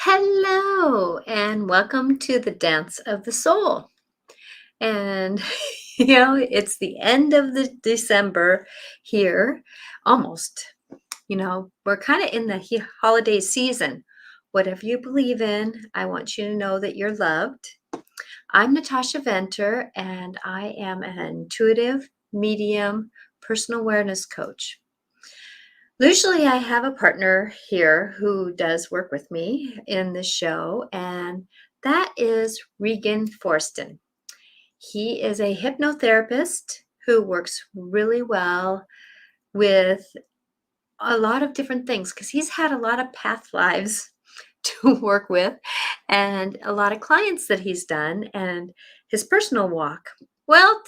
Hello, and welcome to the Dance of the Soul. And, it's the end of the December here, almost. We're kind of in the holiday season. Whatever you believe in, I want you to know that you're loved. I'm Natasha Venter, and I am an intuitive medium personal awareness coach. Usually, I have a partner here who does work with me in the show, and that is Regan Forsten. He is a hypnotherapist who works really well with a lot of different things because he's had a lot of past lives to work with and a lot of clients that he's done and his personal walk. Well,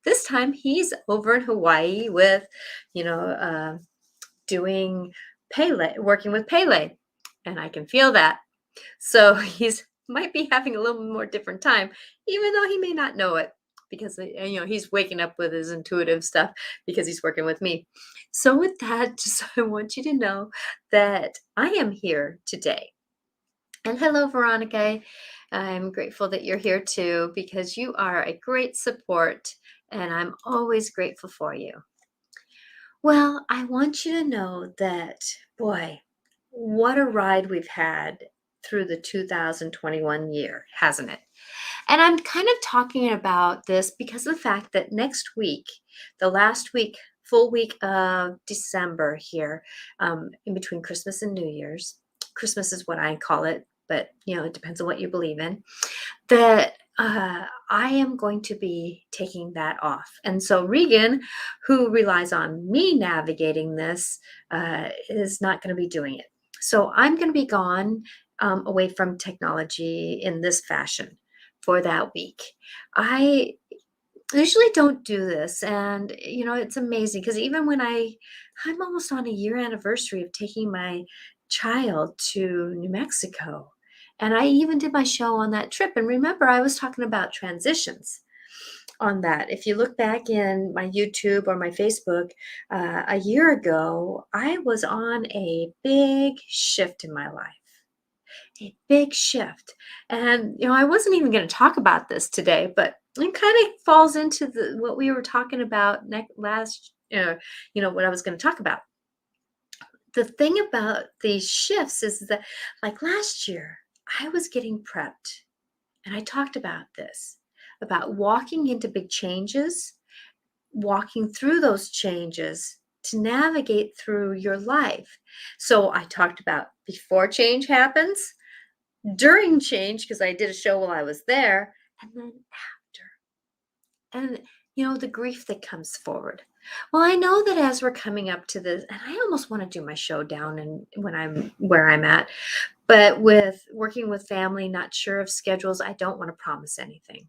this time he's over in Hawaii with, you know, doing Pele, working with Pele, and I can feel that. So he's might be having a little more different time, even though he may not know it because he's waking up with his intuitive stuff because he's working with me. So with that, just I want you to know that I am here today. And hello, Veronica. I'm grateful that you're here too because you are a great support, and I'm always grateful for you. Well, I want you to know that, boy, what a ride we've had through the 2021 year, hasn't it? And I'm kind of talking about this because of the fact that next week, the last week, full week of December here, in between Christmas and New Year's, Christmas is what I call it, but it depends on what you believe in, that I am going to be taking that off. And so Regan, who relies on me navigating this, is not going to be doing it. So I'm going to be gone away from technology in this fashion for that week. I usually don't do this, and it's amazing because even when I'm almost on a year anniversary of taking my child to New Mexico, and I even did my show on that trip. And remember, I was talking about transitions on that. If you look back in my YouTube or my Facebook, a year ago, I was on a big shift in my life. A big shift. And I wasn't even going to talk about this today, but it kind of falls into what we were talking about last what I was going to talk about. The thing about these shifts is that, like last year, I was getting prepped, and I talked about this, about walking into big changes, walking through those changes to navigate through your life. So I talked about before change happens, during change, because I did a show while I was there, and then after. And the grief that comes forward. Well, I know that as we're coming up to this, and I almost want to do my show down and when I'm where I'm at, but with working with family, not sure of schedules, I don't want to promise anything.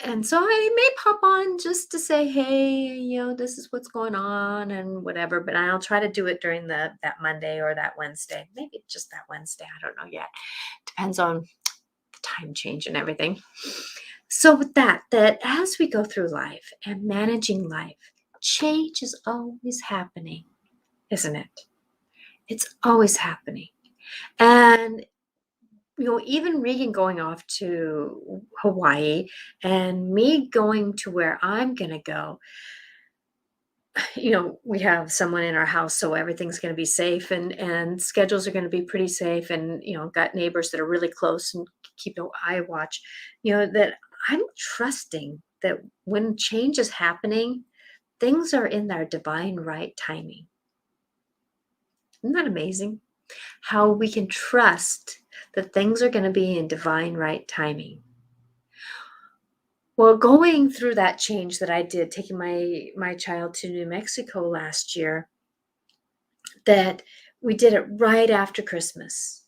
And so I may pop on just to say, hey, this is what's going on and whatever, but I'll try to do it during that Monday or that Wednesday. Maybe just that Wednesday. I don't know yet. Depends on the time change and everything. So with that as we go through life and managing life, change is always happening, isn't it? It's always happening. And even Regan going off to Hawaii and me going to where I'm going to go, we have someone in our house, so everything's going to be safe and schedules are going to be pretty safe. And, got neighbors that are really close and keep an eye watch, that I'm trusting that when change is happening, things are in their divine right timing. Isn't that amazing? How we can trust that things are going to be in divine right timing. Well, going through that change that I did, taking my child to New Mexico last year, that we did it right after Christmas.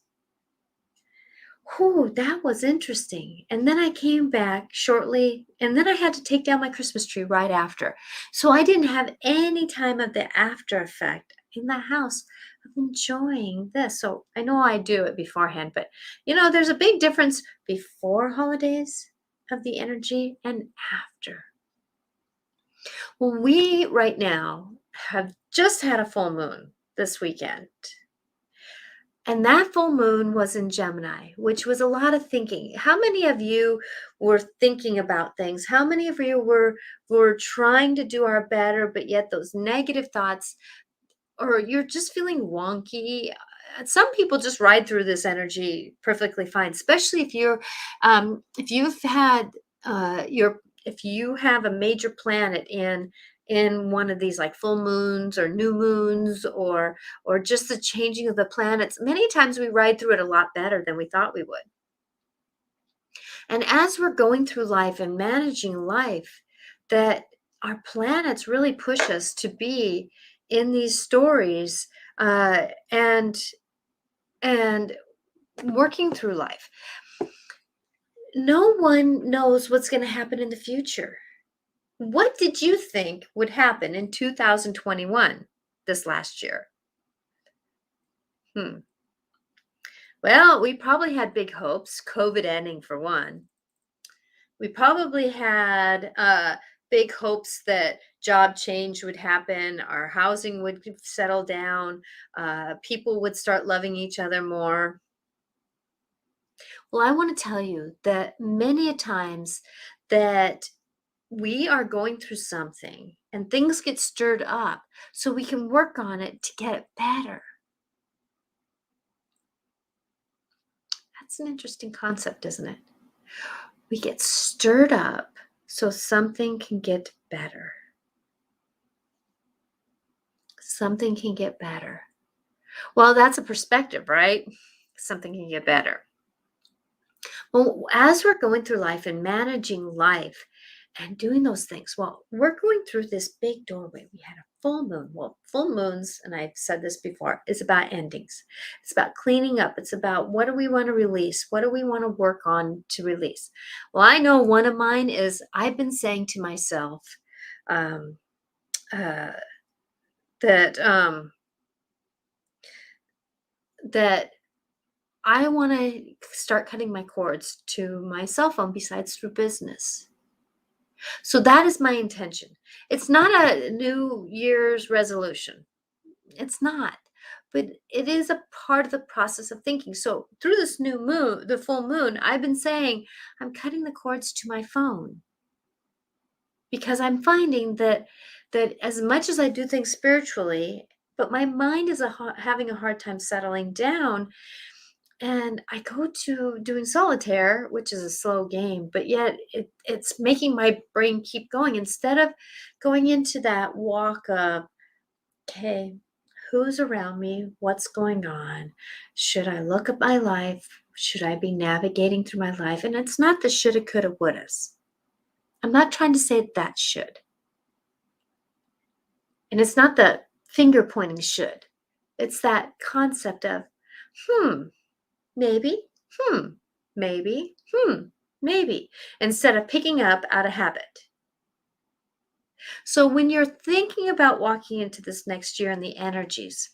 Whew, that was interesting. And then I came back shortly, and then I had to take down my Christmas tree right after. So I didn't have any time of the after effect in the house of enjoying this. So I know I do it beforehand, but there's a big difference before holidays of the energy and after. Well, we right now have just had a full moon this weekend. And that full moon was in Gemini, which was a lot of thinking. How many of you were thinking about things? How many of you were trying to do our better, but yet those negative thoughts, or you're just feeling wonky? Some people just ride through this energy perfectly fine, especially if you've had if you have a major planet in one of these like full moons or new moons, or just the changing of the planets. Many times we ride through it a lot better than we thought we would. And as we're going through life and managing life, that our planets really push us to be in these stories, and working through life. No one knows what's going to happen in the future. What did you think would happen in 2021, this last year? Well, we probably had big hopes, COVID ending for one. We probably had big hopes that job change would happen, our housing would settle down, people would start loving each other more. Well, I want to tell you that many a times that we are going through something and things get stirred up so we can work on it to get it better. That's an interesting concept, isn't it? We get stirred up so something can get better. Something can get better. Well, that's a perspective, right? Something can get better. Well, as we're going through life and managing life and doing those things, well, we're going through this big doorway. We had a full moon. Well, full moons, and I've said this before, is about endings. It's about cleaning up. It's about what do we want to release? What do we want to work on to release? Well, I know one of mine is I've been saying to myself um, that that I want to start cutting my cords to my cell phone besides through business. So that is my intention. It's not a New Year's resolution. It's not. But it is a part of the process of thinking. So through this new moon, the full moon, I've been saying I'm cutting the cords to my phone, because I'm finding that as much as I do things spiritually, but my mind is having a hard time settling down. And I go to doing solitaire, which is a slow game, but yet it's making my brain keep going instead of going into that walk of, okay, who's around me? What's going on? Should I look at my life? Should I be navigating through my life? And it's not the shoulda, coulda, wouldas. I'm not trying to say that should. And it's not the finger pointing should. It's that concept of, maybe, maybe, maybe, instead of picking up out of habit. So when you're thinking about walking into this next year and the energies,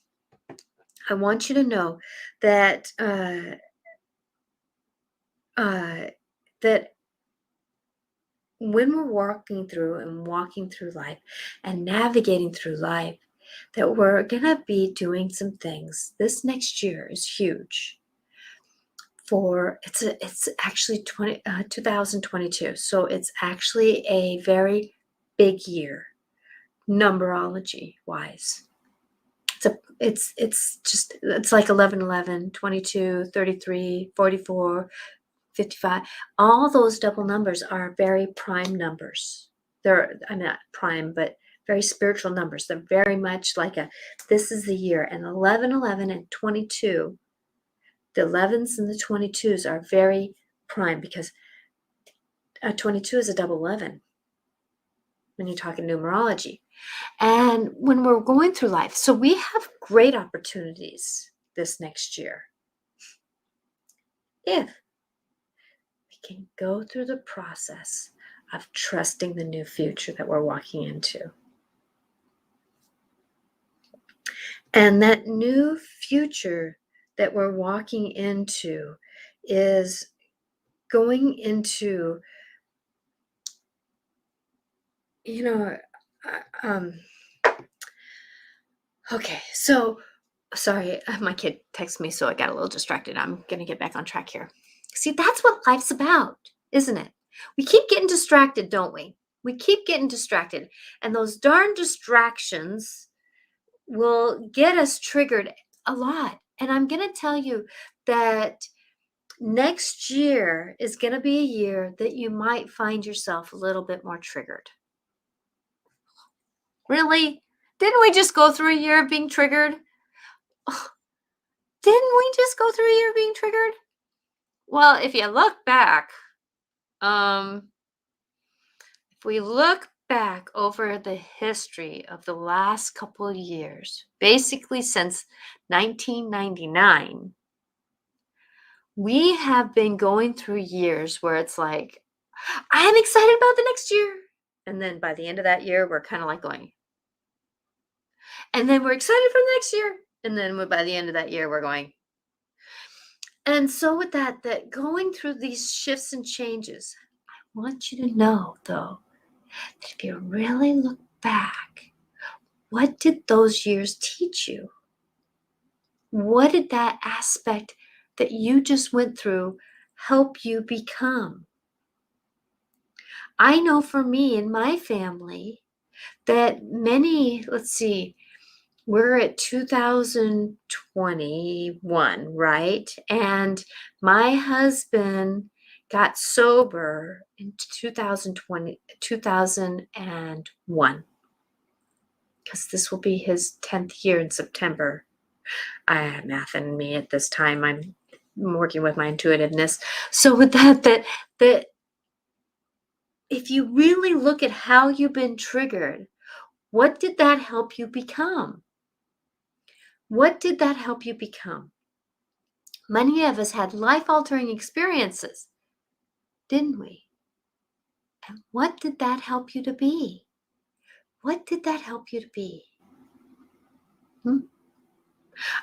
I want you to know that that when we're walking through life and navigating through life, that we're gonna be doing some things. This next year is huge. It's actually 2022, so it's actually a very big year, numerology wise. It's like 11, 11, 22, 33, 44, 55. All those double numbers are very prime numbers. I'm not prime, but very spiritual numbers. They're very much like this is the year. And 11, 11, and 22, the 11s and the 22s are very prime, because 22 is a double 11 when you're talking numerology. And when we're going through life, so we have great opportunities this next year if we can go through the process of trusting the new future that we're walking into. And that new future that we're walking into is going into, okay, so Sorry, my kid texted me, so I got a little distracted. I'm going to get back on track here. See, that's what life's about, isn't it? We keep getting distracted, don't we? We keep getting distracted. And those darn distractions will get us triggered a lot. And I'm going to tell you that next year is going to be a year that you might find yourself a little bit more triggered. Really? Didn't we just go through a year of being triggered? Didn't we just go through a year of being triggered? Well, if you look back, if we look back over the history of the last couple of years, basically since 1999, we have been going through years where it's like, I'm excited about the next year. And then by the end of that year, we're kind of like going, and then we're excited for the next year. And then by the end of that year, we're going. And so with that going through these shifts and changes, I want you to know, though, that if you really look back, what did those years teach you? What did that aspect that you just went through help you become? I know for me and my family that we're at 2021, right? And my husband got sober in 2001, because this will be his 10th year in September. I have math in me at this time. I'm working with my intuitiveness. So with that if you really look at how you've been triggered, what did that help you become? What did that help you become? Many of us had life-altering experiences, didn't we? And what did that help you to be? What did that help you to be?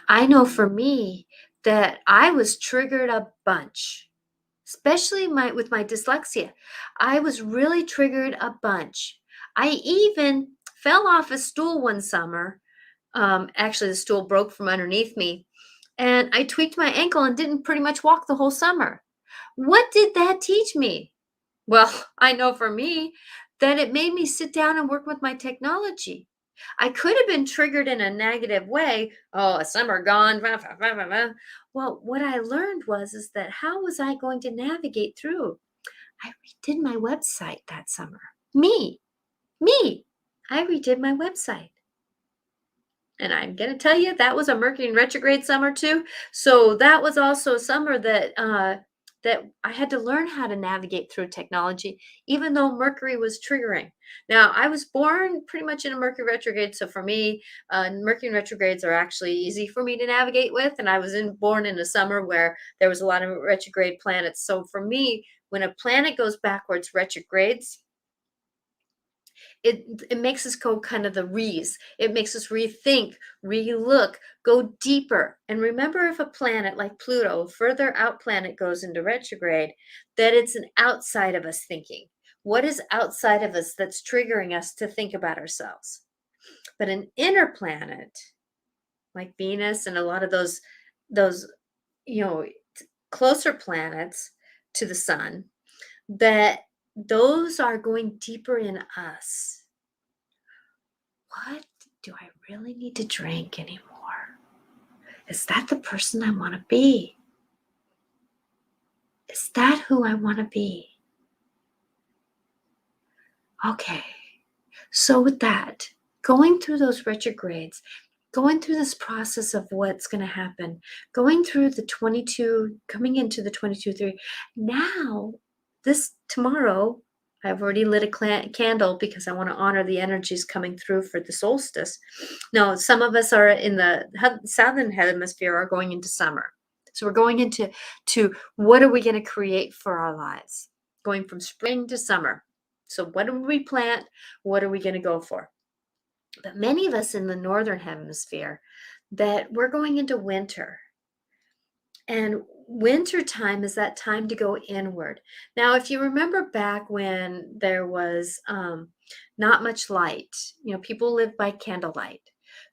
I know for me that I was triggered a bunch, especially with my dyslexia. I was really triggered a bunch. I even fell off a stool one summer. Actually, the stool broke from underneath me, and I tweaked my ankle and didn't pretty much walk the whole summer. What did that teach me? Well, I know for me that it made me sit down and work with my technology. I could have been triggered in a negative way. Oh, a summer gone. Blah, blah, blah, blah, blah. Well, what I learned is that how was I going to navigate through? I redid my website that summer. Me. I redid my website. And I'm going to tell you, that was a Mercury in retrograde summer too. So that was also a summer that I had to learn how to navigate through technology, even though Mercury was triggering. Now, I was born pretty much in a Mercury retrograde. So for me, Mercury retrogrades are actually easy for me to navigate with. And I was born in a summer where there was a lot of retrograde planets. So for me, when a planet goes backwards, retrogrades, it makes us go kind of the re's. It makes us rethink, relook, go deeper. And remember, if a planet like Pluto, a further out planet, goes into retrograde, that it's an outside of us thinking. What is outside of us that's triggering us to think about ourselves? But an inner planet, like Venus and a lot of those closer planets to the sun, that those are going deeper in us. What do I really need to drink anymore? Is that the person I want to be? Is that who I want to be? Okay, so with that, going through those retrogrades, going through this process of what's going to happen, going through the 22, coming into the 22-3, now, tomorrow, I've already lit a candle because I want to honor the energies coming through for the solstice. Now, some of us are in the southern hemisphere are going into summer. So we're going into what are we going to create for our lives? Going from spring to summer. So what do we plant? What are we going to go for? But many of us in the northern hemisphere, that we're going into winter. And winter time is that time to go inward. Now, if you remember back when there was not much light, people lived by candlelight.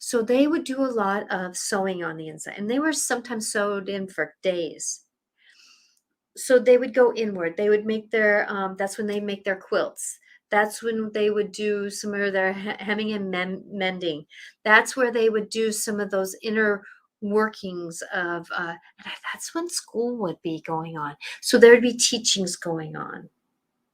So they would do a lot of sewing on the inside, and they were sometimes sewed in for days. So they would go inward. They would make their, that's when they make their quilts. That's when they would do some of their hemming and mending. That's where they would do some of those inner workings of, and that's when school would be going on. So there'd be teachings going on,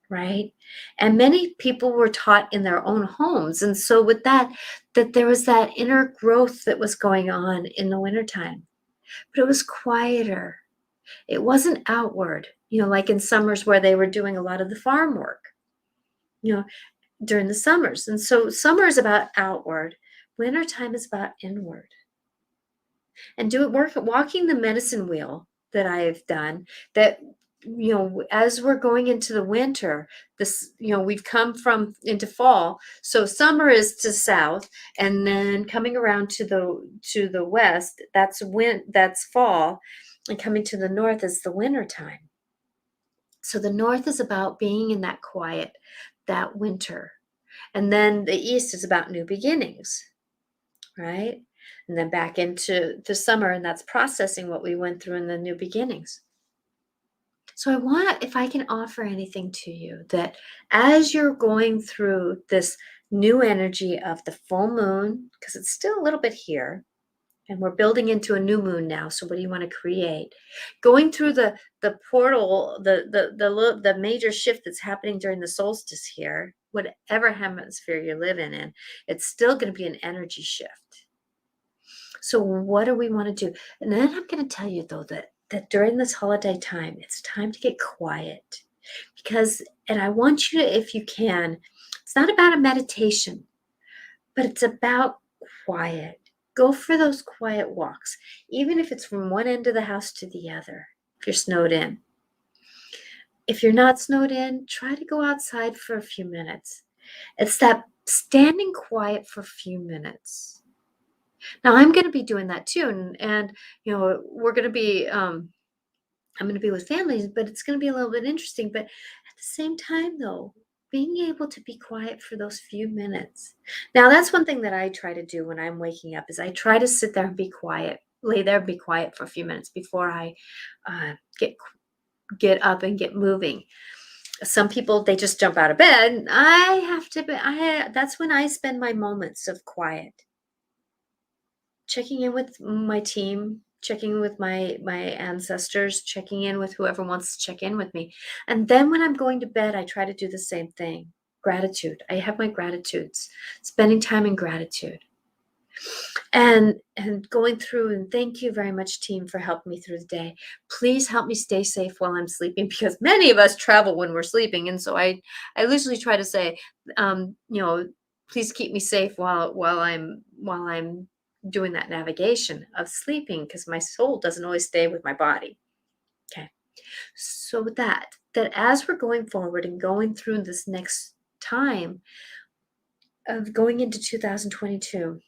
right? And many people were taught in their own homes. And so with that, that there was that inner growth that was going on in the wintertime, but it was quieter. It wasn't outward, like in summers where they were doing a lot of the farm work, you know, during the summers. And so summer is about outward, wintertime is about inward. And walking the medicine wheel that I've done, that as we're going into the winter, this, we've come from into fall. So summer is to south, and then coming around to the west, that's fall, and coming to the north is the winter time. So the north is about being in that quiet, that winter. And then the east is about new beginnings, right? And then back into the summer, and that's processing what we went through in the new beginnings. So I want, if I can offer anything to you, that as you're going through this new energy of the full moon, because it's still a little bit here, and we're building into a new moon now. So what do you want to create? Going through the portal, the major shift that's happening during the solstice here, whatever hemisphere you're living in, it's still going to be an energy shift. So what do we want to do? And then I'm going to tell you, though, that during this holiday time, it's time to get quiet. And I want you to, if you can, it's not about a meditation, but it's about quiet. Go for those quiet walks, even if it's from one end of the house to the other, if you're snowed in. If you're not snowed in, try to go outside for a few minutes. It's that standing quiet for a few minutes. Now, I'm going to be doing that too. And we're going to be, I'm going to be with families, but it's going to be a little bit interesting. But at the same time, though, being able to be quiet for those few minutes. Now, that's one thing that I try to do when I'm waking up, is I try to sit there and be quiet, lay there and be quiet for a few minutes before I get up and get moving. Some people, they just jump out of bed. That's when I spend my moments of quiet. Checking in with my team, checking in with my ancestors, checking in with whoever wants to check in with me. And then when I'm going to bed, I try to do the same thing. Gratitude. I have my gratitudes, spending time in gratitude. And going through, and thank you very much, team, for helping me through the day. Please help me stay safe while I'm sleeping, because many of us travel when we're sleeping. And so I usually try to say, please keep me safe while I'm doing that navigation of sleeping, because my soul doesn't always stay with my body. Okay. So with that as we're going forward and going through this next time of going into 2022,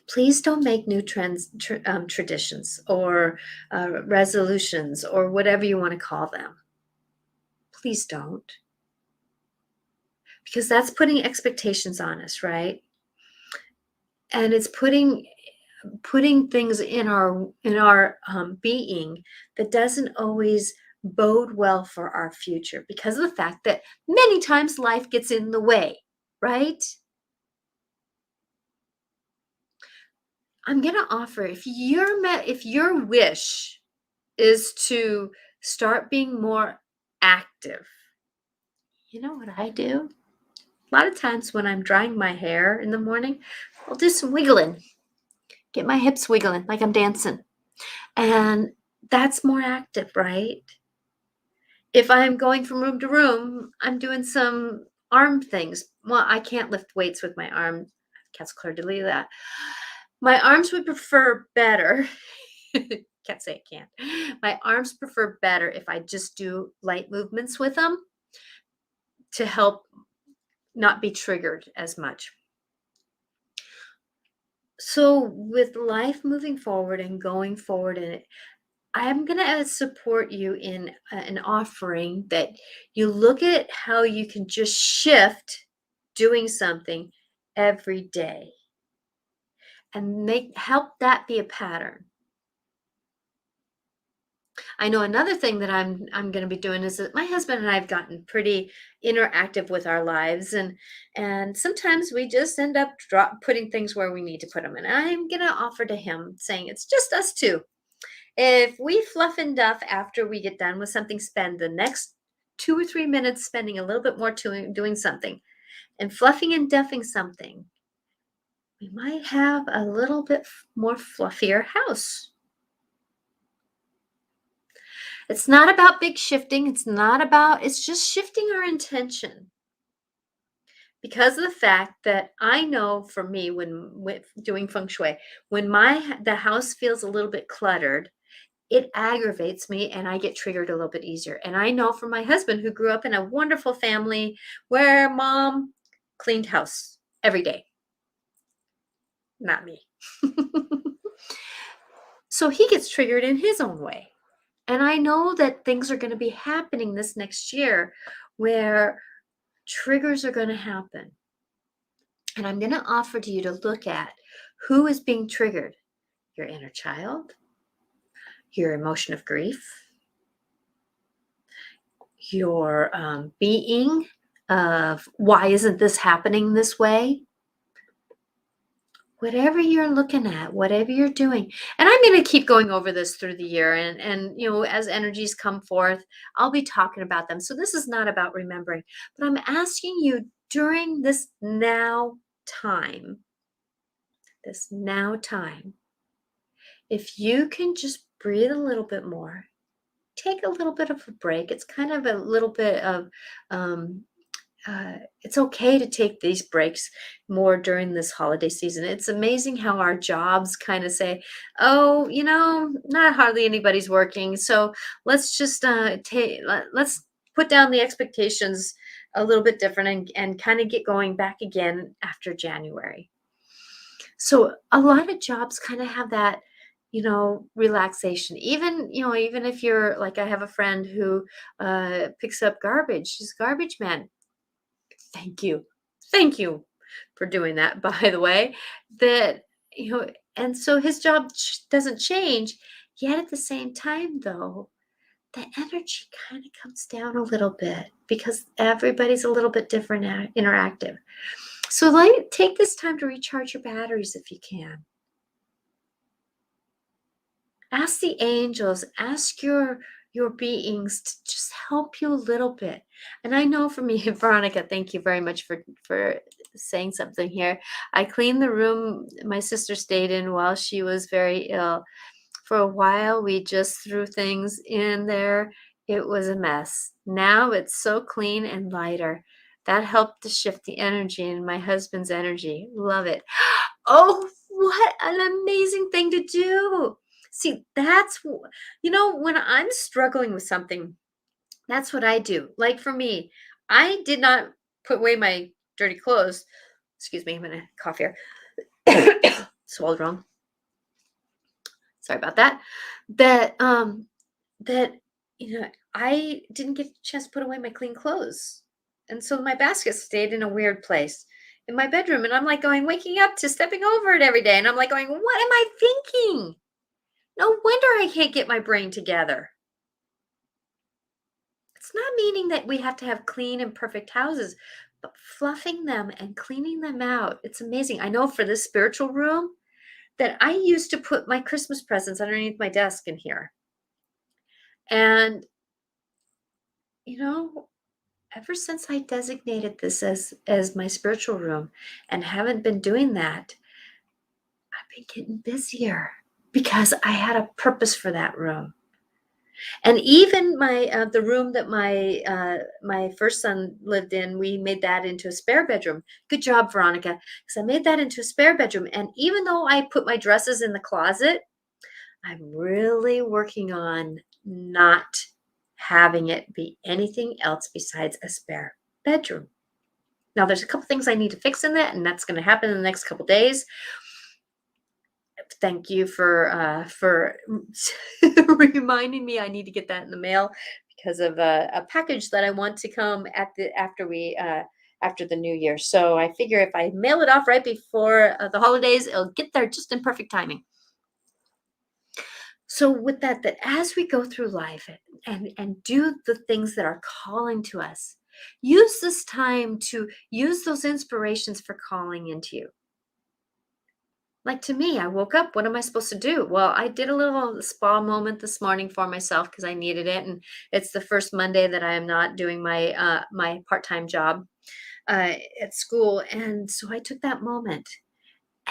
please don't make new traditions or resolutions or whatever you want to call them. Please don't. Because that's putting expectations on us, right? And it's putting things in our being that doesn't always bode well for our future, because of the fact that many times life gets in the way, right? I'm going to offer, if your wish is to start being more active, you know what I do? A lot of times when I'm drying my hair in the morning, I'll do some wiggling. Get my hips wiggling like I'm dancing. And that's more active, right? If I'm going from room to room, I'm doing some arm things. Well, I can't lift weights with my arms. Cat's clear, delete that. My arms would prefer better. Can't say it can't. My arms prefer better if I just do light movements with them to help not be triggered as much. So with life moving forward and going forward in it, I'm going to support you in an offering that you look at how you can just shift doing something every day. and help that be a pattern. I know another thing that I'm going to be doing is that my husband and I have gotten pretty interactive with our lives, and sometimes we just end up putting things where we need to put them. And I'm going to offer to him saying it's just us two. If we fluff and duff after we get done with something, spend the next 2 or 3 minutes spending a little bit more doing something and fluffing and duffing something, we might have a little bit more fluffier house. It's not about big shifting. It's just shifting our intention. Because of the fact that I know for me, when with doing feng shui, when the house feels a little bit cluttered, it aggravates me and I get triggered a little bit easier. And I know from my husband, who grew up in a wonderful family where mom cleaned house every day. Not me. So he gets triggered in his own way. And I know that things are going to be happening this next year where triggers are going to happen. And I'm going to offer to you to look at who is being triggered: your inner child, your emotion of grief, your being of why isn't this happening this way? Whatever you're looking at, whatever you're doing. And I'm going to keep going over this through the year. And as energies come forth, I'll be talking about them. So this is not about remembering, but I'm asking you during this now time, if you can just breathe a little bit more, take a little bit of a break. It's kind of a little bit of, it's okay to take these breaks more during this holiday season. It's amazing how our jobs kind of say, oh, not hardly anybody's working. So let's just let's put down the expectations a little bit different and kind of get going back again after January. So a lot of jobs kind of have that, relaxation. Even if you're like, I have a friend who picks up garbage. She's a garbage man. Thank you. Thank you for doing that, by the way. That, and so his job doesn't change. Yet at the same time, though, the energy kind of comes down a little bit because everybody's a little bit different interactive. So take this time to recharge your batteries if you can. Ask the angels, ask your beings to just help you a little bit. And I know for me, Veronica, thank you very much for saying something here. I cleaned the room my sister stayed in while she was very ill. For a while, we just threw things in there. It was a mess. Now it's so clean and lighter. That helped to shift the energy and my husband's energy. Love it. Oh, what an amazing thing to do. See, that's, when I'm struggling with something, that's what I do. Like for me, I did not put away my dirty clothes. Excuse me, I'm going to cough here. Swallowed wrong. Sorry about that. That, I didn't get a chance to put away my clean clothes. And so my basket stayed in a weird place in my bedroom. And I'm like waking up to stepping over it every day. And I'm like what am I thinking? No wonder I can't get my brain together. It's not meaning that we have to have clean and perfect houses, but fluffing them and cleaning them out. It's amazing. I know for this spiritual room that I used to put my Christmas presents underneath my desk in here. And, ever since I designated this as my spiritual room and haven't been doing that, I've been getting busier because I had a purpose for that room. And even the room that my first son lived in, we made that into a spare bedroom. Good job, Veronica, because I made that into a spare bedroom. And even though I put my dresses in the closet, I'm really working on not having it be anything else besides a spare bedroom. Now, there's a couple things I need to fix in that, and that's going to happen in the next couple days. Thank you for reminding me. I need to get that in the mail because of a package that I want to come after we after the new year. So I figure if I mail it off right before the holidays, it'll get there just in perfect timing. So with that as we go through life and do the things that are calling to us, use this time to use those inspirations for calling into you. Like to me, I woke up. What am I supposed to do? Well, I did a little spa moment this morning for myself because I needed it, and it's the first Monday that I am not doing my part-time job at school, and so I took that moment,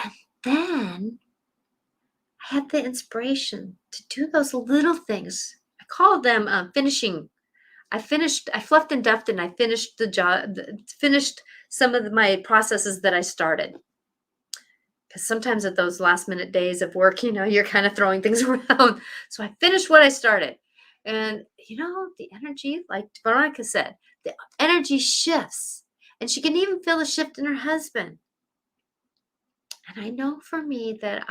and then I had the inspiration to do those little things. I call them finishing. I fluffed and duffed, and I finished the job. Finished some of my processes that I started. Because sometimes at those last minute days of work, you're kind of throwing things around. So I finished what I started. And, the energy, like Veronica said, the energy shifts. And she can even feel a shift in her husband. And I know for me that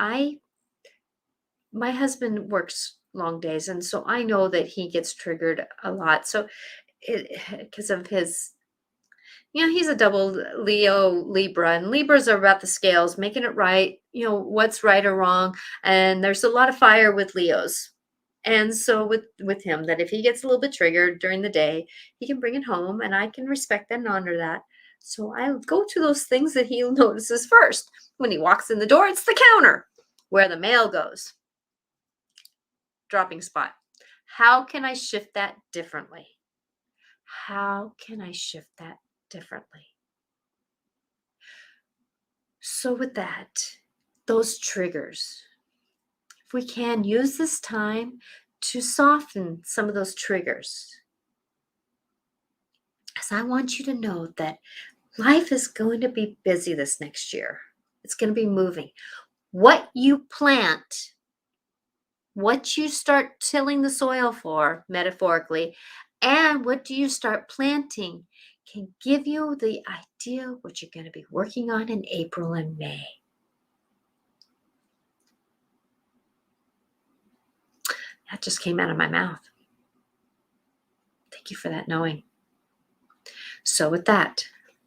my husband works long days. And so I know that he gets triggered a lot. So because of his he's a double Leo Libra, and Libras are about the scales, making it right, what's right or wrong. And there's a lot of fire with Leos. And so with him, that if he gets a little bit triggered during the day, he can bring it home, and I can respect and honor that. So I go to those things that he notices first. When he walks in the door, it's the counter where the mail goes. Dropping spot. How can I shift that differently? How can I shift that differently? So with that, those triggers, if we can use this time to soften some of those triggers, as I want you to know that life is going to be busy this next year. It's going to be moving. What you plant, what you start tilling the soil for, metaphorically, and what do you start planting can give you the idea what you're going to be working on in April and May. That just came out of my mouth. Thank you for that knowing. So with that,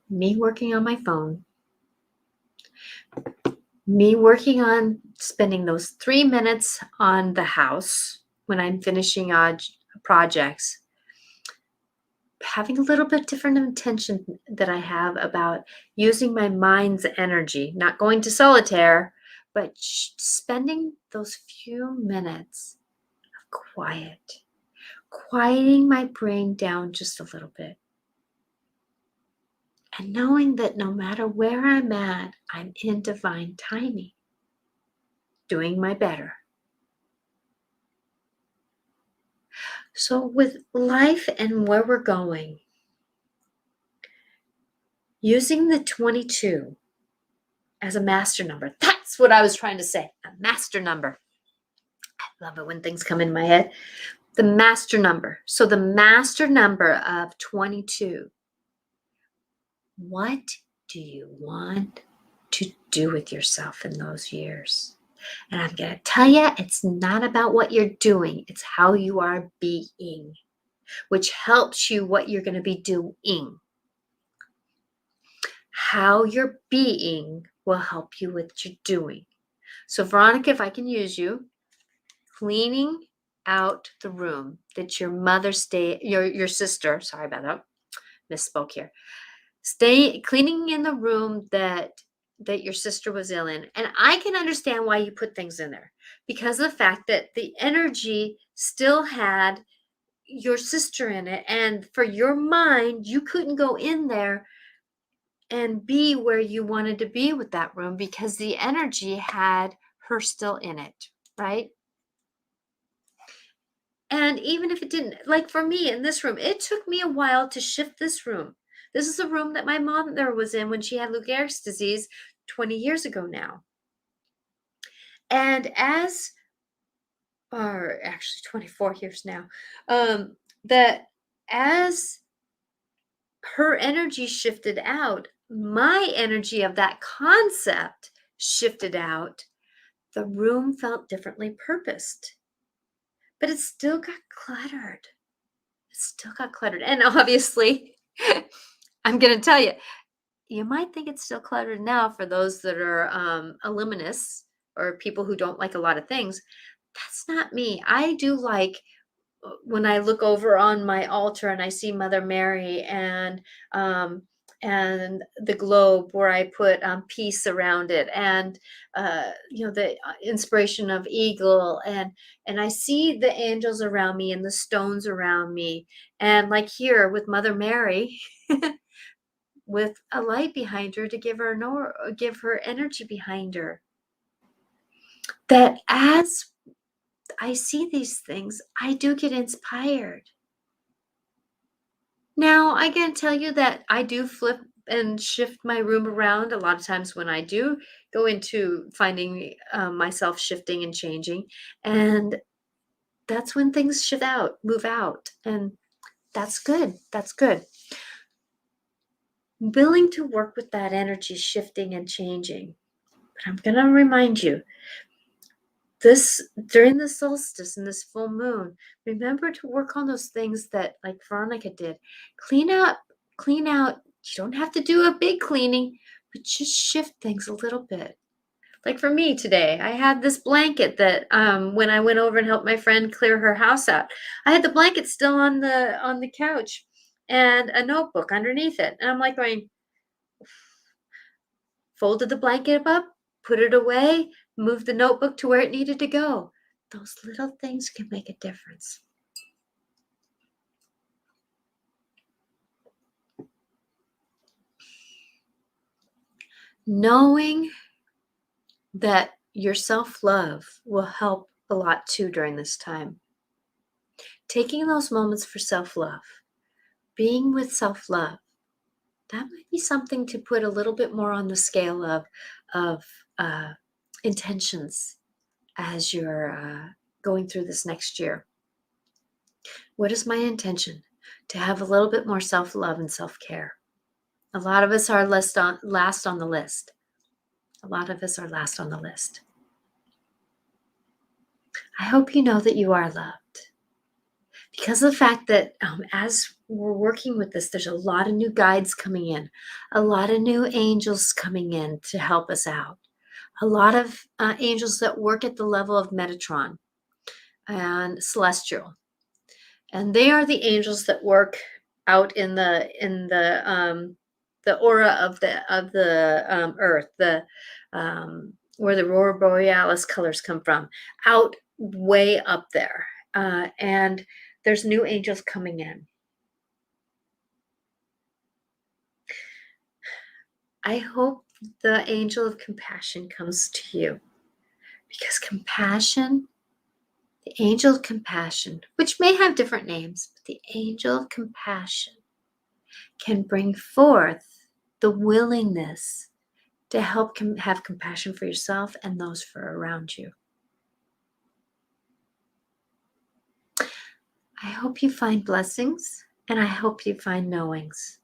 me working on my phone, me working on spending those 3 minutes on the house when I'm finishing projects, having a little bit different intention that I have about using my mind's energy, not going to solitaire, but spending those few minutes of quieting my brain down just a little bit. And knowing that no matter where I'm at, I'm in divine timing, doing my better. So with life and where we're going, using the 22 as a master number. That's what I was trying to say, a master number. I love it when things come in my head. The master number. So the master number of 22. What do you want to do with yourself in those years? And I'm going to tell you, it's not about what you're doing. It's how you are being, which helps you what you're going to be doing. How you're being will help you with what you're doing. So Veronica, if I can use you, cleaning out the room that your mother your sister, sorry about that, misspoke here. Cleaning in the room that your sister was ill in. And I can understand why you put things in there, because of the fact that the energy still had your sister in it. And for your mind, you couldn't go in there and be where you wanted to be with that room because the energy had her still in it, right? And even if it didn't, like for me in this room, it took me a while to shift this room. This is a room that my mother was in when she had Lou Gehrig's disease 20 years ago now. And or actually 24 years now, that as her energy shifted out, my energy of that concept shifted out, the room felt differently purposed. But it still got cluttered. And obviously, I'm going to tell you, you might think it's still cluttered now for those that are luminous or people who don't like a lot of things. That's not me. I do like when I look over on my altar and I see Mother Mary um, and the globe where I put peace around it, and the inspiration of eagle, and I see the angels around me and the stones around me, and like here with Mother Mary. With a light behind her to give her energy behind her. That as I see these things, I do get inspired. Now, I can tell you that I do flip and shift my room around a lot of times when I do go into finding myself shifting and changing. And that's when things move out. And that's good. That's good. Willing to work with that energy shifting and changing. But I'm going to remind you, during the solstice and this full moon, remember to work on those things that, like Veronica did, clean out. You don't have to do a big cleaning, but just shift things a little bit. Like for me today, I had this blanket that when I went over and helped my friend clear her house out, I had the blanket still on the couch and a notebook underneath it, and I'm like going, folded the blanket up, put it away, moved the notebook to where it needed to go. Those little things can make a difference. Knowing that your self-love will help a lot too during this time. Taking those moments for self-love, being with self-love, that might be something to put a little bit more on the scale of intentions as you're going through this next year. What is my intention? To have a little bit more self-love and self-care. A lot of us are last on the list. A lot of us are last on the list. I hope you know that you are loved. Because of the fact that as we're working with this, there's a lot of new guides coming in, a lot of new angels coming in to help us out, a lot of angels that work at the level of Metatron and Celestial. And they are the angels that work out in the aura of the earth, where the aurora borealis colors come from, out way up there. And there's new angels coming in. I hope the angel of compassion comes to you, because compassion, the angel of compassion, which may have different names, but the angel of compassion can bring forth the willingness to help have compassion for yourself and those for around you. I hope you find blessings, and I hope you find knowings,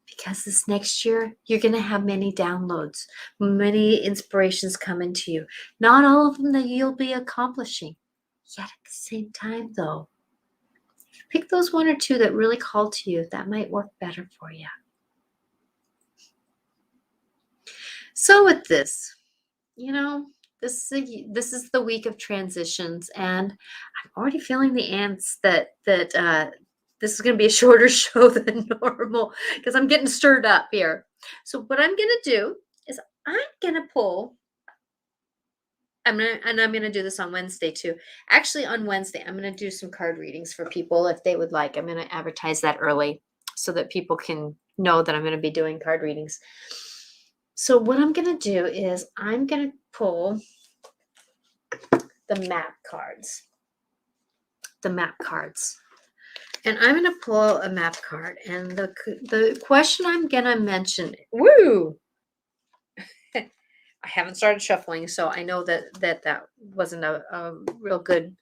because this next year you're going to have many downloads, many inspirations come into you. Not all of them that you'll be accomplishing. Yet at the same time, though, pick those one or two that really call to you that might work better for you. So with this, this is the week of transitions, and I'm already feeling the ants that this is going to be a shorter show than normal, because I'm getting stirred up here. So what I'm going to do is I'm going to pull. I'm going to do this on Wednesday too. Actually, on Wednesday, I'm going to do some card readings for people if they would like. I'm going to advertise that early so that people can know that I'm going to be doing card readings. So what I'm going to do is I'm going to pull the map cards. And I'm going to pull a map card. And the question I'm going to mention, I haven't started shuffling, so I know that wasn't a real good.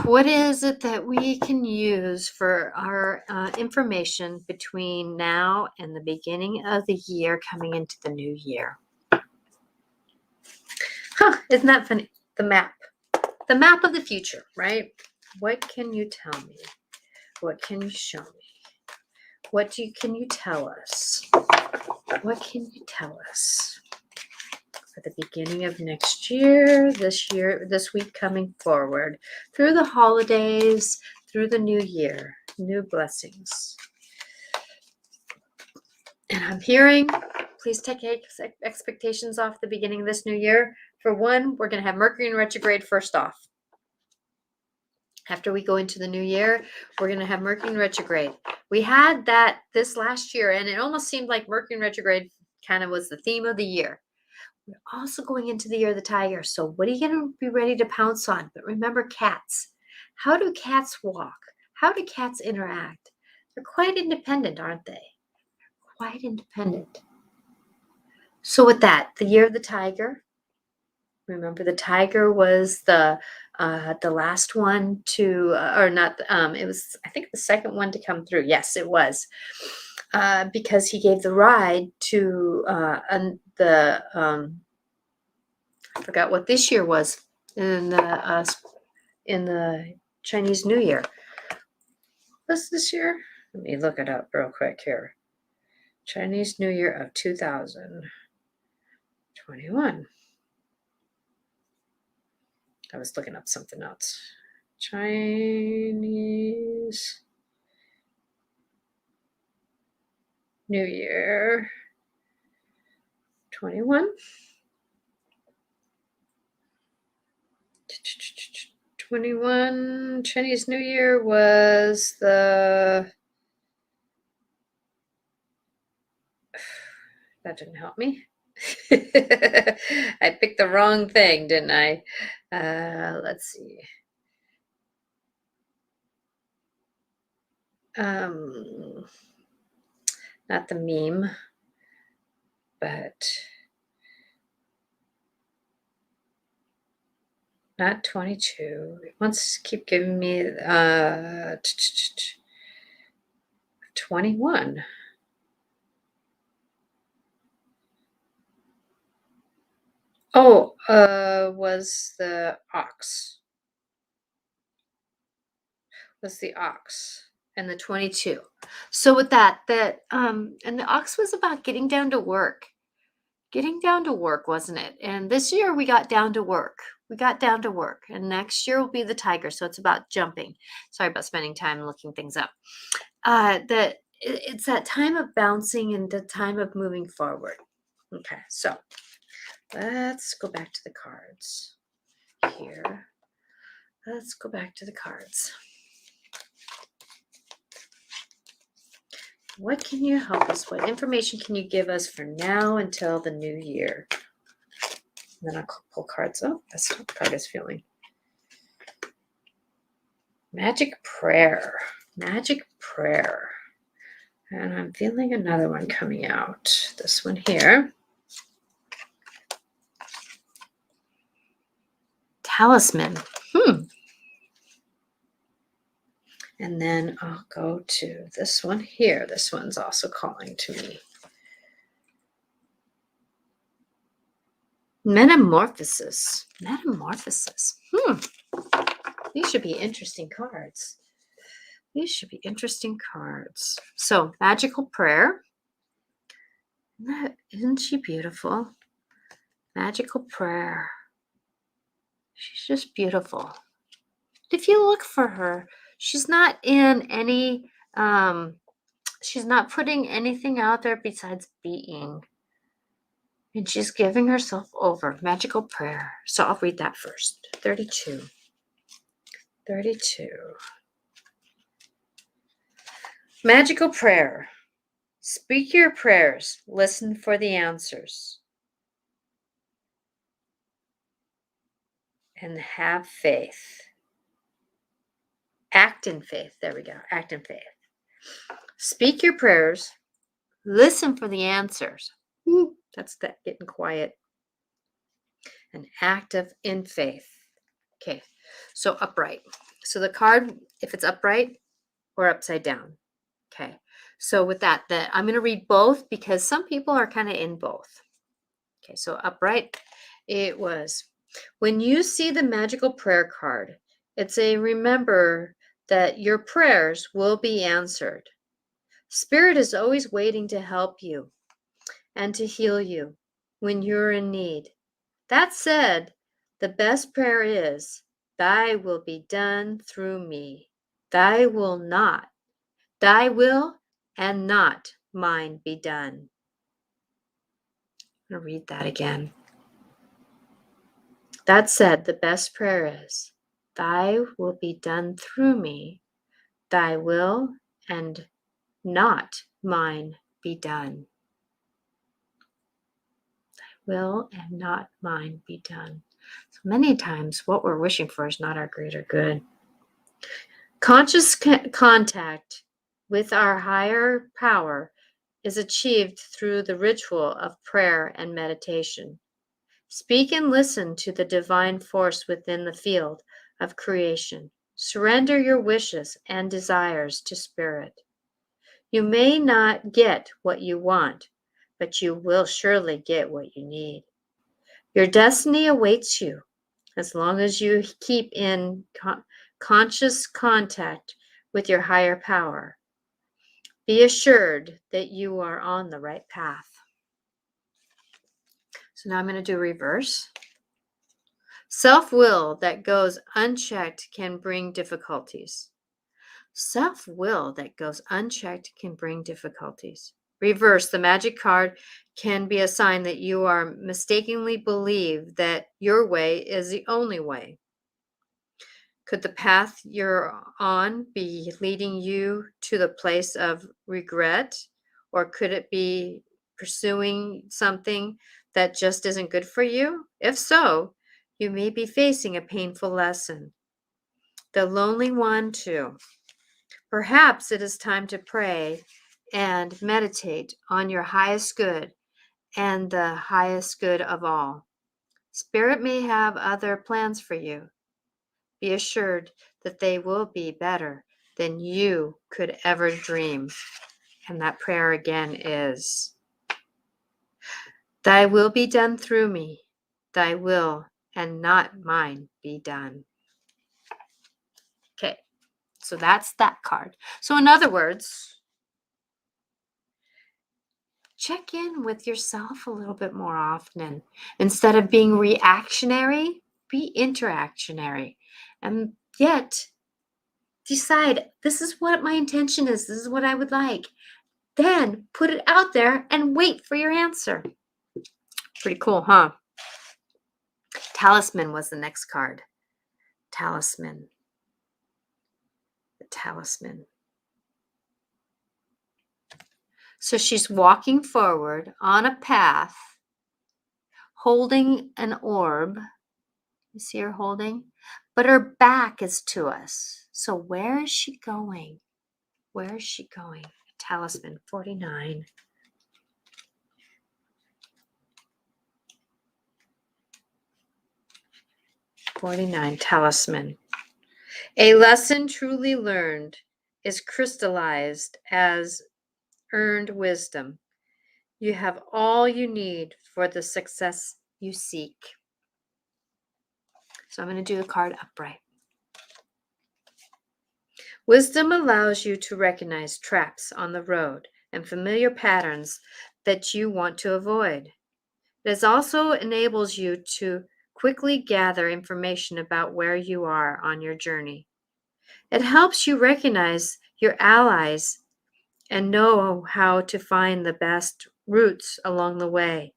What is it that we can use for our information between now and the beginning of the year coming into the new year? Isn't that funny? The map of the future, right? What can you tell me? What can you show me? can you tell us? What can you tell us for the beginning of next year, this week coming forward, through the holidays, through the new year, new blessings? And I'm hearing, please take expectations off the beginning of this new year. For one, we're going to have Mercury in retrograde first off. After we go into the new year, we're going to have Mercury in retrograde. We had that this last year, and it almost seemed like Mercury in retrograde kind of was the theme of the year. We're also going into the year of the tiger. So what are you going to be ready to pounce on? But remember, cats. How do cats walk? How do cats interact? They're quite independent, aren't they? Quite independent. So with that, the year of the tiger. Remember, the tiger was the last one to, or not. It was, I think, the second one to come through. Yes, it was, because he gave the ride to I forgot what this year was in the Chinese New Year. What's this year? Let me look it up real quick here. Chinese New Year of 2021. I was looking up something else. Chinese New Year 21. 21 Chinese New Year was that didn't help me. I picked the wrong thing, didn't I? Let's see. Not the meme, but not 22. It wants to keep giving me 21. Oh, was the ox. And the 22. So with that, and the ox was about getting down to work. Getting down to work, wasn't it? And this year we got down to work. And next year will be the tiger. So it's about jumping. Sorry about spending time looking things up. It's that time of bouncing and the time of moving forward. Okay, so let's go back to the cards here. Let's go back to the cards. What can you help us with? Information can you give us for now until the new year? And then I'll pull cards. Oh, that's how the card is feeling. Magic prayer. And I'm feeling another one coming out. This one here. Talisman. And then I'll go to this one here. This one's also calling to me. Metamorphosis. These should be interesting cards. So, magical prayer. Isn't she beautiful? Magical prayer. She's just beautiful. If you look for her, she's not in any, she's not putting anything out there besides being. And she's giving herself over. Magical prayer. So I'll read that first. 32. Magical prayer. Speak your prayers. Listen for the answers. And have faith. Act in faith. There we go. Act in faith. Speak your prayers. Listen for the answers. That's that getting quiet. And act in faith. Okay. So upright. So the card, if it's upright or upside down. Okay. So with that I'm going to read both because some people are kind of in both. Okay. So upright. It was, when you see the magical prayer card, it's a remember that your prayers will be answered. Spirit is always waiting to help you and to heal you when you're in need. That said, the best prayer is, Thy will be done through me. Thy will and not mine be done. I'm going to read that again. That said, the best prayer is, Thy will be done through me. Thy will and not mine be done. Will and not mine be done. So many times what we're wishing for is not our greater good. Conscious contact with our higher power is achieved through the ritual of prayer and meditation. Speak and listen to the divine force within the field of creation. Surrender your wishes and desires to Spirit. You may not get what you want, but you will surely get what you need. Your destiny awaits you as long as you keep in conscious contact with your higher power. Be assured that you are on the right path. So now I'm going to do reverse. Self-will that goes unchecked can bring difficulties. Self-will that goes unchecked can bring difficulties. Reverse, the magic card can be a sign that you are mistakenly believe that your way is the only way. Could the path you're on be leading you to the place of regret? Or could it be pursuing something that just isn't good for you? If so, you may be facing a painful lesson. The lonely one, too. Perhaps it is time to pray and meditate on your highest good and the highest good of all. Spirit may have other plans for you. Be assured that they will be better than you could ever dream. And that prayer again is, Thy will be done through me. Thy will and not mine be done. Okay, so that's that card. So in other words, check in with yourself a little bit more often. Instead of being reactionary, be interactionary. And yet, decide, this is what my intention is. This is what I would like. Then put it out there and wait for your answer. Pretty cool, huh? Talisman was the next card. Talisman. The talisman. So she's walking forward on a path, holding an orb. You see her holding? But her back is to us. So where is she going? Where is she going? Talisman 49. Talisman. A lesson truly learned is crystallized as earned wisdom. You have all you need for the success you seek. So I'm going to do the card upright. Wisdom allows you to recognize traps on the road and familiar patterns that you want to avoid. It also enables you to quickly gather information about where you are on your journey. It helps you recognize your allies and know how to find the best routes along the way.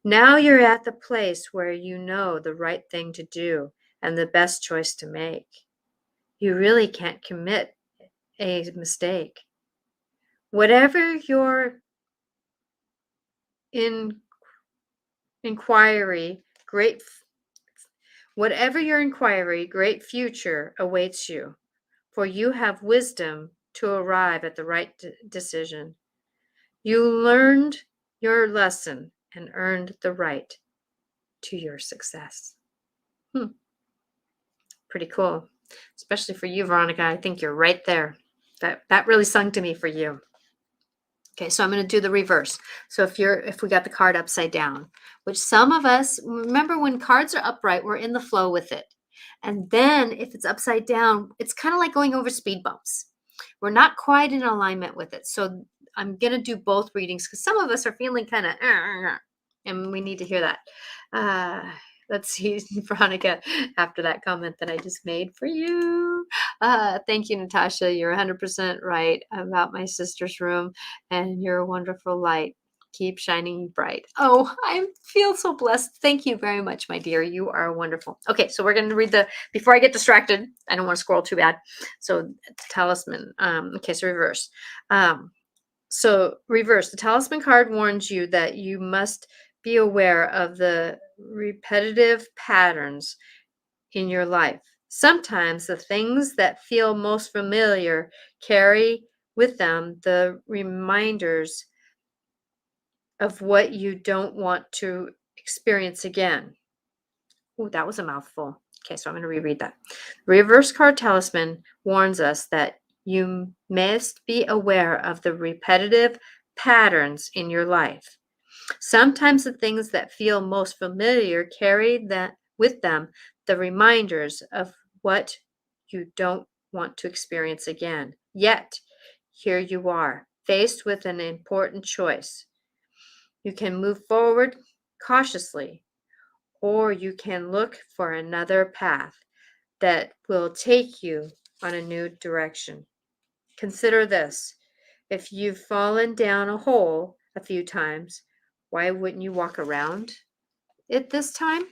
Now you're at the place where you know the right thing to do and the best choice to make. You really can't commit a mistake. Whatever your inquiry, great future awaits you, for you have wisdom to arrive at the right decision. You learned your lesson and earned the right to your success. Pretty cool. Especially for you, Veronica. I think you're right there. That really sung to me for you. Okay, so I'm going to do the reverse. So if we got the card upside down, which some of us, remember when cards are upright, we're in the flow with it. And then if it's upside down, it's kind of like going over speed bumps. We're not quite in alignment with it. So I'm going to do both readings because some of us are feeling kind of, and we need to hear that. Let's see, Veronica, after that comment that I just made for you. Thank you, Natasha. You're 100% right about my sister's room, and you're a wonderful light. Keep shining bright. Oh, I feel so blessed. Thank you very much, my dear. You are wonderful. Okay, so we're going to read before I get distracted, I don't want to scroll too bad. So, Talisman. Okay, so reverse. So reverse, the Talisman card warns you that you must be aware of the repetitive patterns in your life. Sometimes the things that feel most familiar carry with them the reminders of what you don't want to experience again. Oh, that was a mouthful. Okay, so I'm going to reread that. Reverse card Talisman warns us that you must be aware of the repetitive patterns in your life. Sometimes the things that feel most familiar carry with them the reminders of what you don't want to experience again. Yet, here you are, faced with an important choice. You can move forward cautiously, or you can look for another path that will take you on a new direction. Consider this. If you've fallen down a hole a few times, why wouldn't you walk around it this time?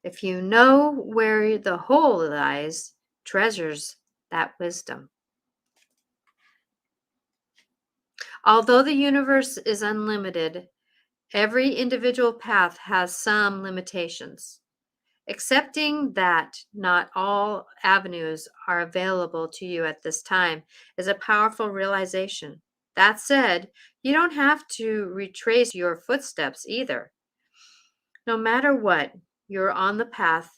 If you know where the hole lies, treasures that wisdom. Although the universe is unlimited, every individual path has some limitations. Accepting that not all avenues are available to you at this time is a powerful realization. That said, you don't have to retrace your footsteps either. No matter what, you're on the path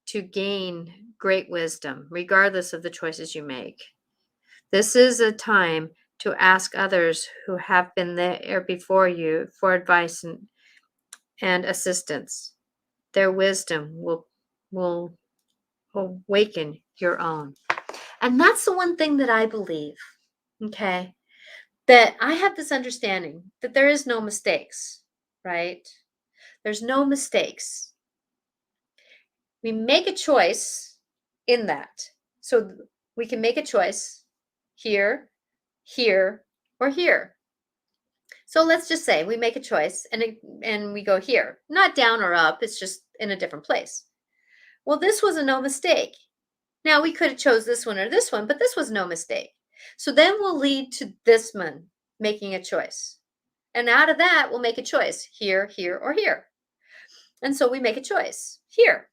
to gain great wisdom, regardless of the choices you make. This is a time to ask others who have been there before you for advice and assistance. Their wisdom will awaken your own. And that's the one thing that I believe, okay? That I have this understanding that there is no mistakes, right? There's no mistakes. We make a choice in that. So we can make a choice here, here, or here. So let's just say we make a choice and we go here, not down or up, it's just in a different place. Well, this was a no mistake. Now we could have chose this one or this one, but this was no mistake. So then we'll lead to this one making a choice. And out of that, we'll make a choice here, here, or here. And so we make a choice here.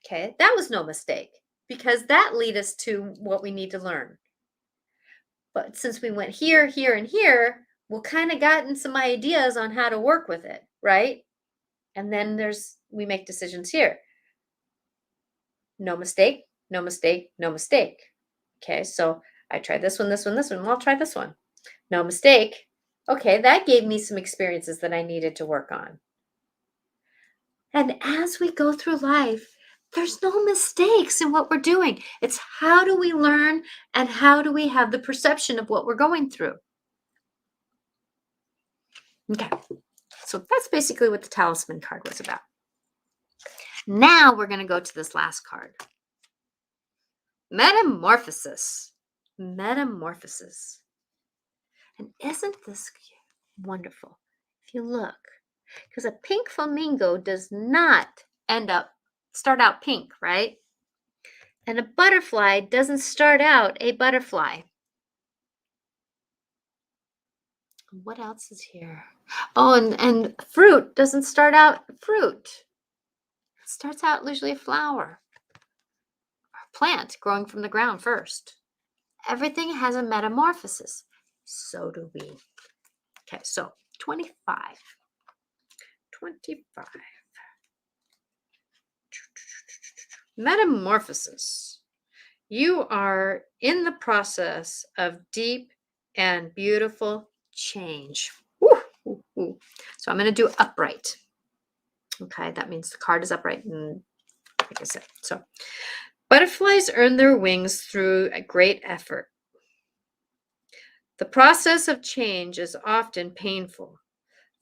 Okay, that was no mistake because that lead us to what we need to learn. But since we went here, here, and here, we'll kind of gotten some ideas on how to work with it, right? And then we make decisions here. No mistake, no mistake, no mistake. Okay, so I tried this one, this one, this one. Well, I'll try this one. No mistake. Okay, that gave me some experiences that I needed to work on. And as we go through life, there's no mistakes in what we're doing. It's how do we learn and how do we have the perception of what we're going through. Okay, so that's basically what the Talisman card was about. Now we're going to go to this last card. Metamorphosis. Metamorphosis. And isn't this wonderful? If you look, because a pink flamingo does not start out pink, right? And a butterfly doesn't start out a butterfly. What else is here? Oh, and fruit doesn't start out fruit. It starts out usually a flower. A plant growing from the ground first. Everything has a metamorphosis. So do we. Okay, so 25. 25. Metamorphosis. You are in the process of deep and beautiful change. Ooh, ooh, ooh. So I'm going to do upright. Okay, that means the card is upright. And like I said, so Butterflies earn their wings through a great effort. The process of change is often painful,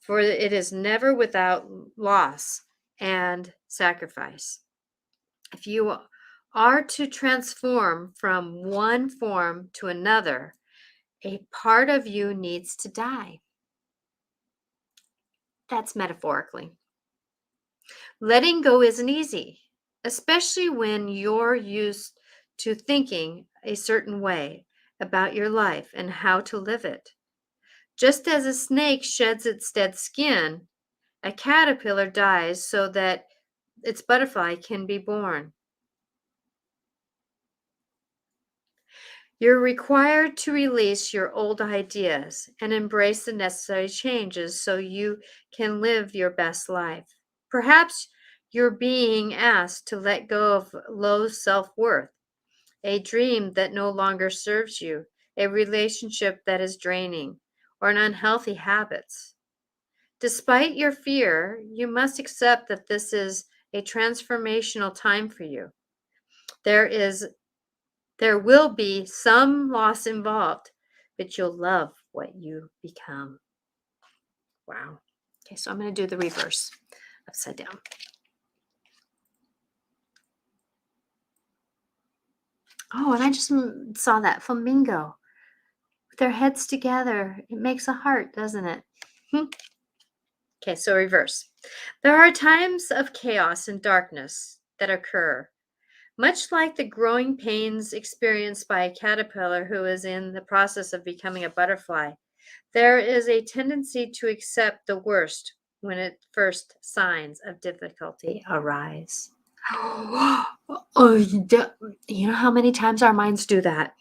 for it is never without loss and sacrifice. If you are to transform from one form to another, a part of you needs to die. That's metaphorically. Letting go isn't easy, especially when you're used to thinking a certain way about your life and how to live it. Just as a snake sheds its dead skin, a caterpillar dies so that its butterfly can be born. You're required to release your old ideas and embrace the necessary changes so you can live your best life. Perhaps you're being asked to let go of low self worth, a dream that no longer serves you, a relationship that is draining, or an unhealthy habits. Despite your fear, you must accept that this is a transformational time for you. There will be some loss involved, but you'll love what you become. Wow. Okay, so I'm going to do the reverse upside down. Oh, and I just saw that flamingo with their heads together. It makes a heart, doesn't it? Okay, so reverse. There are times of chaos and darkness that occur, much like the growing pains experienced by a caterpillar who is in the process of becoming a butterfly. There is a tendency to accept the worst when at first signs of difficulty arise. Oh, you know how many times our minds do that?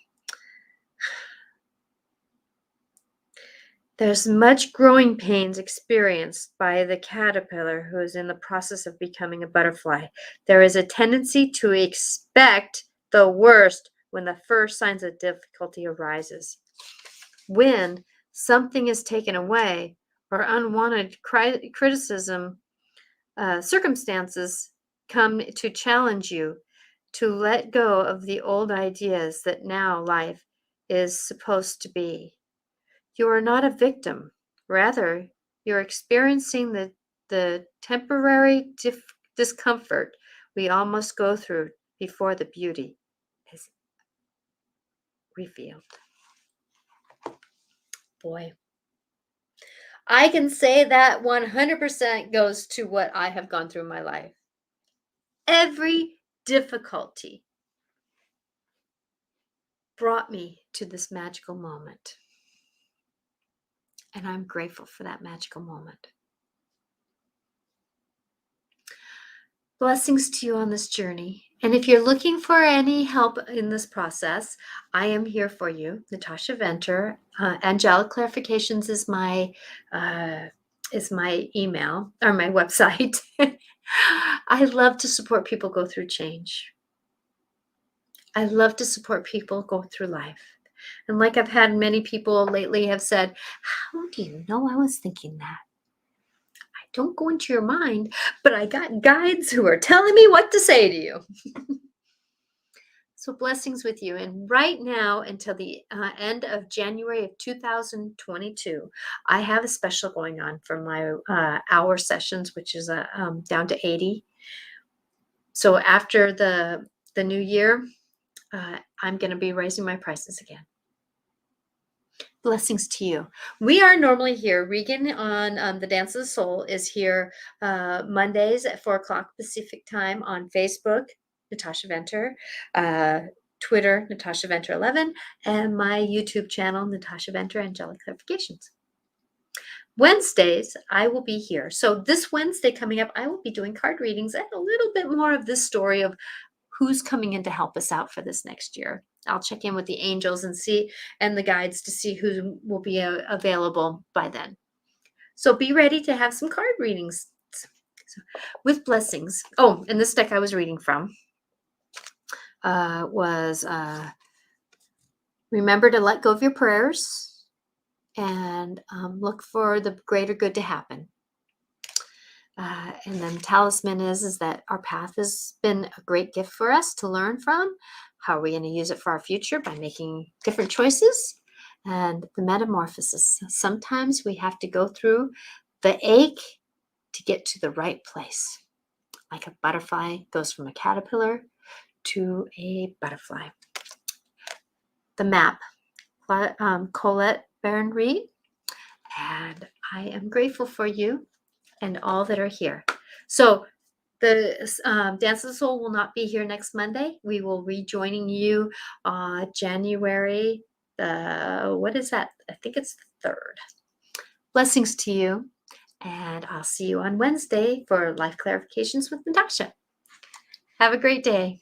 There's much growing pains experienced by the caterpillar who is in the process of becoming a butterfly. There is a tendency to expect the worst when the first signs of difficulty arises. When something is taken away or unwanted criticism, circumstances come to challenge you to let go of the old ideas that now life is supposed to be. You are not a victim. Rather, you're experiencing the temporary discomfort we all must go through before the beauty is revealed. Boy, I can say that 100% goes to what I have gone through in my life. Every difficulty brought me to this magical moment. And I'm grateful for that magical moment. Blessings to you on this journey. And if you're looking for any help in this process, I am here for you. Natasha Venter. Angelic Clarifications is my email or my website. I love to support people go through change. I love to support people go through life. And like I've had many people lately have said, how do you know I was thinking that? I don't go into your mind, but I got guides who are telling me what to say to you. So blessings with you. And right now, until the end of January of 2022, I have a special going on for my hour sessions, which is down to 80. So after the new year, I'm going to be raising my prices again. Blessings to you. We are normally here. Regan on the Dance of the Soul is here Mondays at 4 o'clock Pacific time on Facebook, Natasha Venter, Twitter, Natasha Venter 11, and my YouTube channel, Natasha Venter Angelic Clarifications. Wednesdays, I will be here. So this Wednesday coming up, I will be doing card readings and a little bit more of this story of who's coming in to help us out for this next year. I'll check in with the angels and the guides to see who will be available by then. So be ready to have some card readings with blessings. Oh, and this deck I was reading from was remember to let go of your prayers and look for the greater good to happen. And then Talisman is that our path has been a great gift for us to learn from. How are we going to use it for our future? By making different choices. And the metamorphosis. Sometimes we have to go through the ache to get to the right place. Like a butterfly goes from a caterpillar to a butterfly. The map, Colette Baron Reed. And I am grateful for you and all that are here. So the Dance of the Soul will not be here next Monday. We will be joining you January, what is that? I think it's the 3rd. Blessings to you. And I'll see you on Wednesday for Life Clarifications with Natasha. Have a great day.